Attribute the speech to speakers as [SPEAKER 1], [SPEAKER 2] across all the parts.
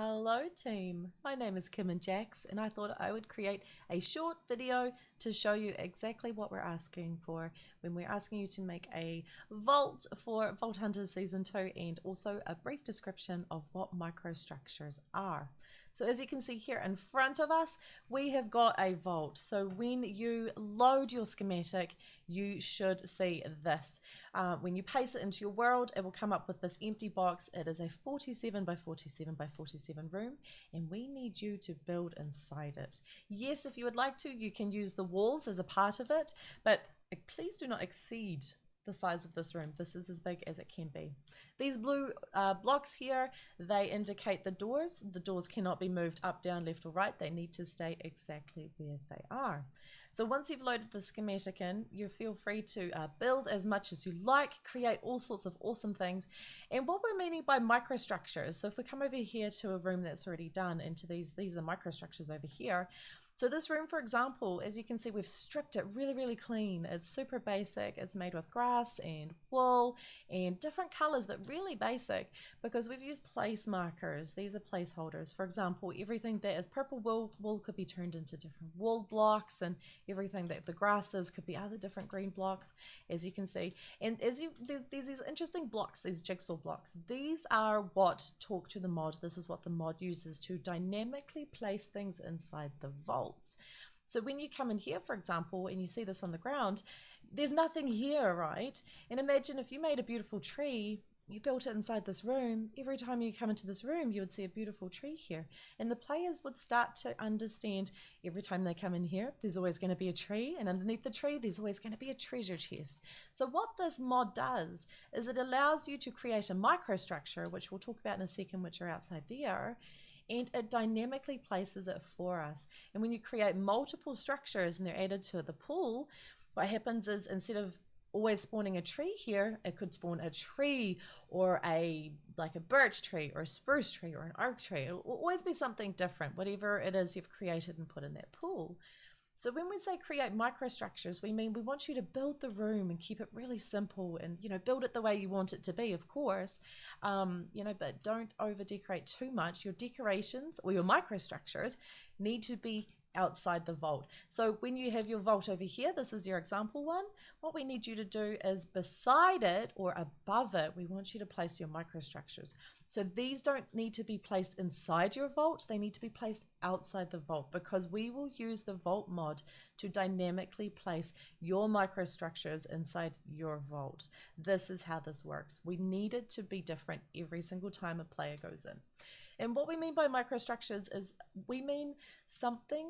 [SPEAKER 1] Hello team, my name is kimandjax and I thought I would create a short video to show you exactly what we're asking for when we're asking you to make a vault for Vault Hunters Season 2 and also a brief description of what microstructures are. So as you can see here in front of us, we have got a vault. So when you load your schematic, you should see this. When you paste it into your world, it will come up with this empty box. It is a 47 by 47 by 47 room, and we need you to build inside it. Yes, if you would like to, you can use the walls as a part of it, but please do not exceed the size of this room. This is as big as it can be. These blue blocks here, they indicate the doors. The doors cannot be moved up, down, left or right. They need to stay exactly where they are. So once you've loaded the schematic in, you feel free to build as much as you like, create all sorts of awesome things. And what we're meaning by microstructures, so if we come over here to a room that's already done into these are microstructures over here. So this room, for example, as you can see, we've stripped it really clean. It's super basic. It's made with grass and wool and different colors, but really basic because we've used place markers. These are placeholders. For example, everything that is purple wool could be turned into different wool blocks, and everything that the grass is could be other different green blocks, as you can see. And there's these interesting blocks, these jigsaw blocks. These are what talk to the mod. This is what the mod uses to dynamically place things inside the vault. So when you come in here, for example, and you see this on the ground, there's nothing here, right? And imagine if you made a beautiful tree, you built it inside this room. Every time you come into this room, you would see a beautiful tree here. And the players would start to understand every time they come in here, there's always going to be a tree. And underneath the tree, there's always going to be a treasure chest. So what this mod does is it allows you to create a microstructure, which we'll talk about in a second, which are outside there. And it dynamically places it for us. And when you create multiple structures and they're added to the pool, what happens is instead of always spawning a tree here, it could spawn a tree or like a birch tree or a spruce tree or an oak tree. It will always be something different, whatever it is you've created and put in that pool. So when we say create microstructures, we mean we want you to build the room and keep it really simple and, build it the way you want it to be, of course, but don't over decorate too much. Your decorations or your microstructures need to be outside the vault. So when you have your vault over here, this is your example one, what we need you to do is beside it or above it, we want you to place your microstructures. So these don't need to be placed inside your vault, they need to be placed outside the vault because we will use the vault mod to dynamically place your microstructures inside your vault. This is how this works. We need it to be different every single time a player goes in. And what we mean by microstructures is we mean something,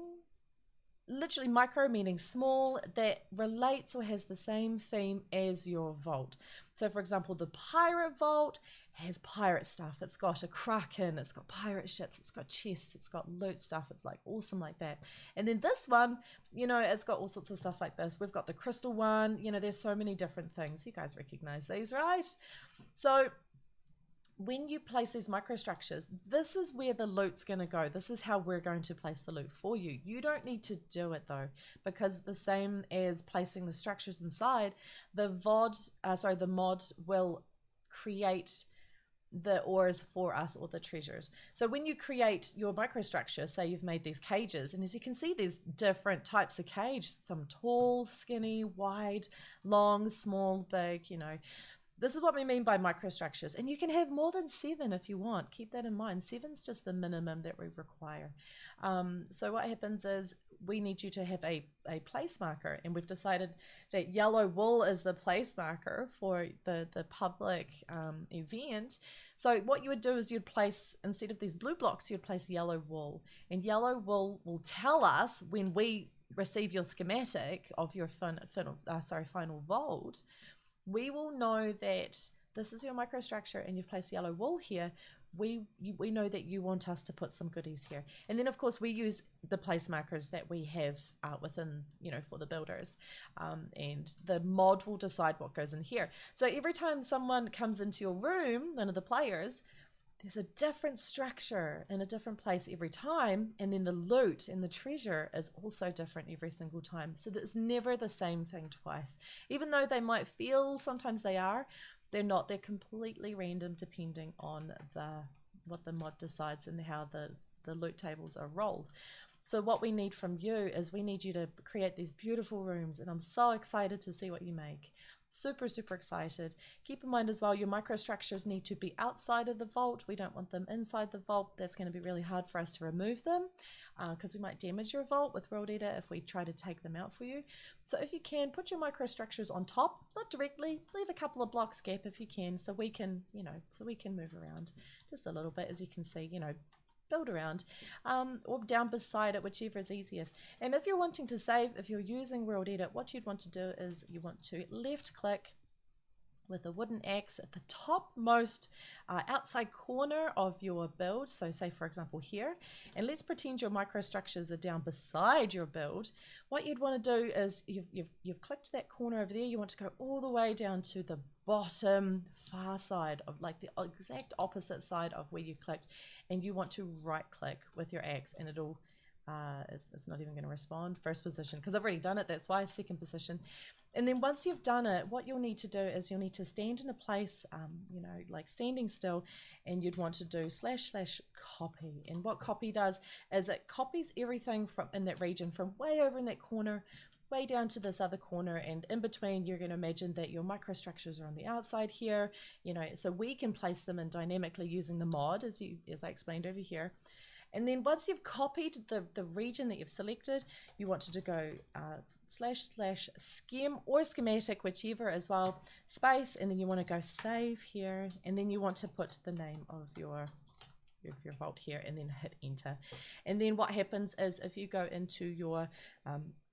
[SPEAKER 1] literally micro meaning small, that relates or has the same theme as your vault. So for example, the pirate vault has pirate stuff. It's got a kraken, it's got pirate ships, it's got chests, it's got loot stuff. It's like awesome like that. And then this one, it's got all sorts of stuff like this. We've got the crystal one, there's so many different things. You guys recognize these, right? So when you place these microstructures, this is where the loot's going to go. This is how we're going to place the loot for you. You don't need to do it though, because the same as placing the structures inside, the mod will create the ores for us or the treasures. So when you create your microstructure, say you've made these cages, and as you can see, there's different types of cage, some tall, skinny, wide, long, small, big, This is what we mean by microstructures. And you can have more than 7 if you want. Keep that in mind. 7's just the minimum that we require. So what happens is we need you to have a place marker. And we've decided that yellow wool is the place marker for the public event. So what you would do is you'd place, instead of these blue blocks, you'd place yellow wool. And yellow wool will tell us when we receive your schematic of your final vault, we will know that this is your microstructure and you've placed yellow wool here. We know that you want us to put some goodies here. And then of course we use the place markers that we have within, for the builders. And the mod will decide what goes in here. So every time someone comes into your room, one of the players, there's a different structure in a different place every time, and then the loot and the treasure is also different every single time. So it's never the same thing twice. Even though they might feel sometimes they are, they're not. They're completely random depending on the mod decides and how the loot tables are rolled. So what we need from you is we need you to create these beautiful rooms, and I'm so excited to see what you make. Super, super excited. Keep in mind as well, your microstructures need to be outside of the vault. We don't want them inside the vault. That's going to be really hard for us to remove them because we might damage your vault with World Eater if we try to take them out for you. So if you can, put your microstructures on top, not directly, leave a couple of blocks gap if you can, so we can, you know, so we can move around just a little bit, as you can see, you know, build around, or down beside it, whichever is easiest. And if you're wanting to save, if you're using World Edit, what you'd want to do is you want to left click with a wooden axe at the topmost outside corner of your build. So say for example here, and let's pretend your microstructures are down beside your build. What you'd want to do is you've clicked that corner over there. You want to go all the way down to the bottom far side of, like, the exact opposite side of where you clicked, and you want to right click with your axe, and it'll it's not even going to respond. First position, because I've already done it, that's why. Second position. And then once you've done it, what you'll need to do is you'll need to stand in a place, you know, like standing still, and you'd want to do / copy. And what copy does is it copies everything from in that region from way over in that corner way down to this other corner, and in between you're going to imagine that your microstructures are on the outside here, you know, so we can place them in dynamically using the mod as I explained over here. And then once you've copied the region that you've selected, you want to go / schem or schematic, whichever as well, space, and then you want to go save here, and then you want to put the name of your vault here, and then hit enter. And then what happens is if you go into your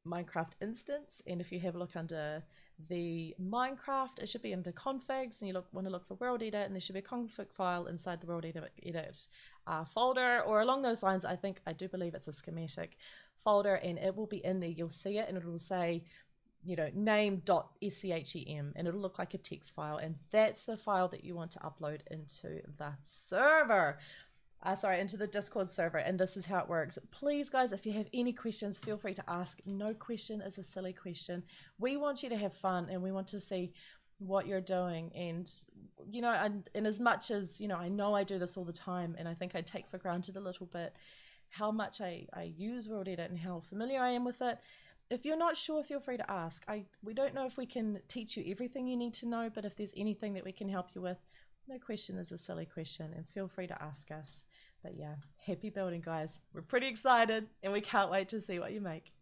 [SPEAKER 1] Minecraft instance, and if you have a look under the Minecraft, it should be under configs, and you want to look for World Edit, and there should be a config file inside the World Edit folder, or along those lines. I do believe it's a schematic folder, and it will be in there. You'll see it, and it will say, you know, name.schem, and it'll look like a text file, and that's the file that you want to upload into the server. Into the Discord server, and this is how it works. Please, guys, if you have any questions, feel free to ask. No question is a silly question. We want you to have fun, and we want to see what you're doing. And, you know, and as much as, you know I do this all the time, and I think I take for granted a little bit how much I use World Edit and how familiar I am with it. If you're not sure, feel free to ask. We don't know if we can teach you everything you need to know, but if there's anything that we can help you with, no question is a silly question, and feel free to ask us. But yeah, happy building, guys. We're pretty excited, and we can't wait to see what you make.